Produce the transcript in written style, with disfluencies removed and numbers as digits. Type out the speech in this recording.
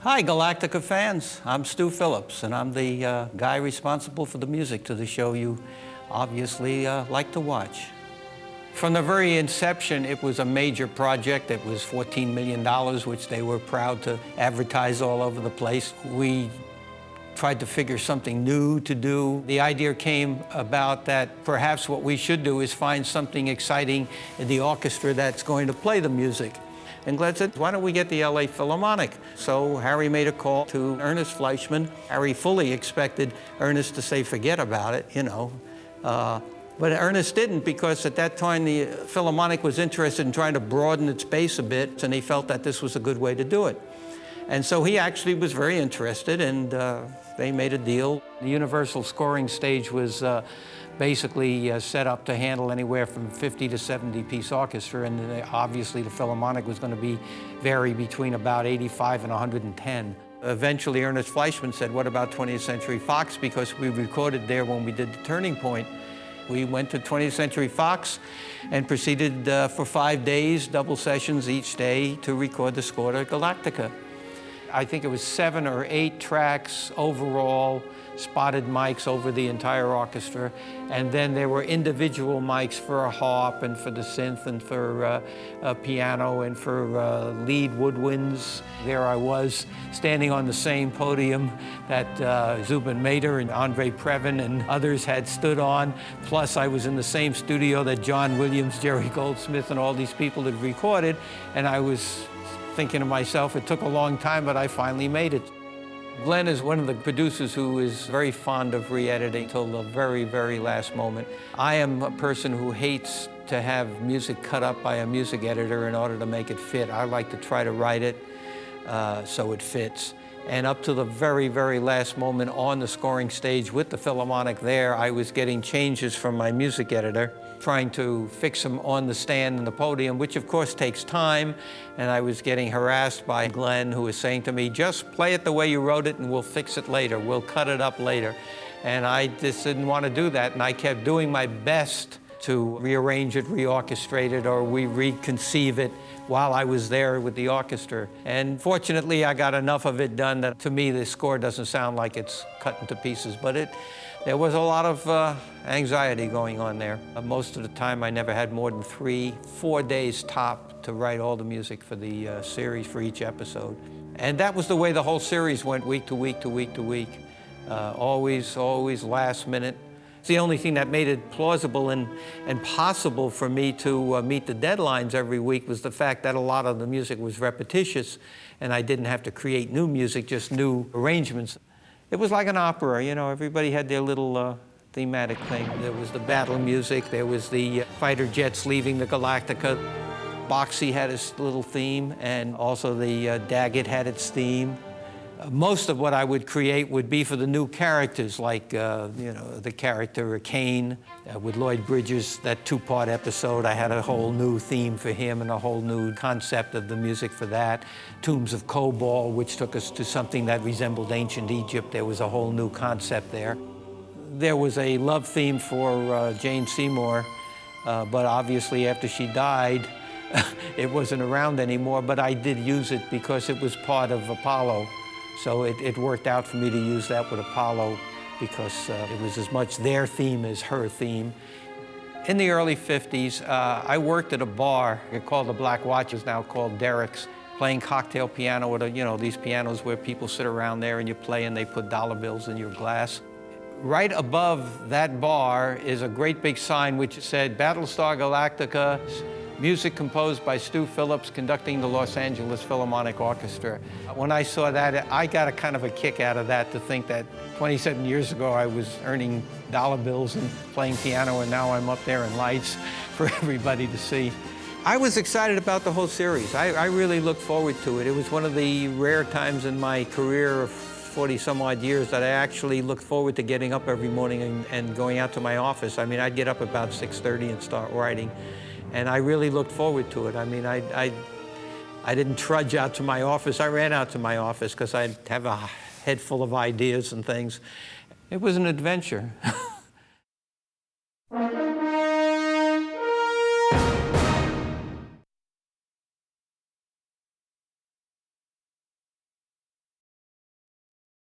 Hi, Galactica fans. I'm Stu Phillips, and I'm the guy responsible for the music to the show you obviously like to watch. From the very inception, it was a major project. It was $14 million, which they were proud to advertise all over the place. We tried to figure something new to do. The idea came about that perhaps what we should do is find something exciting in the orchestra that's going to play the music. And Glenn said, why don't we get the LA Philharmonic? So Harry made a call to Ernest Fleischman. Harry fully expected Ernest to say, forget about it, but Ernest didn't, because at that time the Philharmonic was interested in trying to broaden its base a bit, and he felt that this was a good way to do it. And so he actually was very interested, and they made a deal. The Universal scoring stage was basically set up to handle anywhere from 50 to 70 piece orchestra, and obviously the Philharmonic was going to vary between about 85 and 110. Eventually Ernest Fleischman said, what about 20th Century Fox? Because we recorded there when we did the Turning Point. We went to 20th Century Fox and proceeded for 5 days, double sessions each day, to record the score to Galactica. I think it was 7 or 8 tracks overall, spotted mics over the entire orchestra, and then there were individual mics for a harp and for the synth and for piano and for lead woodwinds. There I was, standing on the same podium that Zubin Mehta and Andre Previn and others had stood on, plus I was in the same studio that John Williams, Jerry Goldsmith, and all these people had recorded, and I was thinking to myself, it took a long time, but I finally made it. Glenn is one of the producers who is very fond of re-editing till the very, very last moment. I am a person who hates to have music cut up by a music editor in order to make it fit. I like to try to write it so it fits. And up to the very, very last moment on the scoring stage with the Philharmonic there, I was getting changes from my music editor, trying to fix them on the stand and the podium, which of course takes time. And I was getting harassed by Glenn, who was saying to me, just play it the way you wrote it and we'll fix it later. We'll cut it up later. And I just didn't want to do that. And I kept doing my best to rearrange it, reorchestrate it, or reconceive it while I was there with the orchestra. And fortunately, I got enough of it done that to me, the score doesn't sound like it's cut into pieces, but there was a lot of anxiety going on there. Most of the time, I never had more than 3-4 days top to write all the music for the series for each episode. And that was the way the whole series went, week to week to week to week. Always last minute. The only thing that made it plausible and possible for me to meet the deadlines every week was the fact that a lot of the music was repetitious, and I didn't have to create new music, just new arrangements. It was like an opera, everybody had their little thematic thing. There was the battle music, there was the fighter jets leaving the Galactica. Boxy had its little theme, and also the Daggett had its theme. Most of what I would create would be for the new characters, like, the character Kane with Lloyd Bridges, that 2-part episode. I had a whole new theme for him and a whole new concept of the music for that. Tombs of Cobalt, which took us to something that resembled ancient Egypt. There was a whole new concept there. There was a love theme for Jane Seymour, but obviously after she died, it wasn't around anymore, but I did use it because it was part of Apollo. So it worked out for me to use that with Apollo because it was as much their theme as her theme. In the early 50s, I worked at a bar called the Black Watch, is now called Derek's, playing cocktail piano with, these pianos where people sit around there and you play and they put dollar bills in your glass. Right above that bar is a great big sign which said, Battlestar Galactica, music composed by Stu Phillips, conducting the Los Angeles Philharmonic Orchestra. When I saw that, I got a kind of a kick out of that, to think that 27 years ago I was earning dollar bills and playing piano, and now I'm up there in lights for everybody to see. I was excited about the whole series. I really looked forward to it. It was one of the rare times in my career of 40-some-odd years that I actually looked forward to getting up every morning and going out to my office. I mean, I'd get up about 6:30 and start writing. And I really looked forward to it. I mean, I didn't trudge out to my office. I ran out to my office because I'd have a head full of ideas and things. It was an adventure.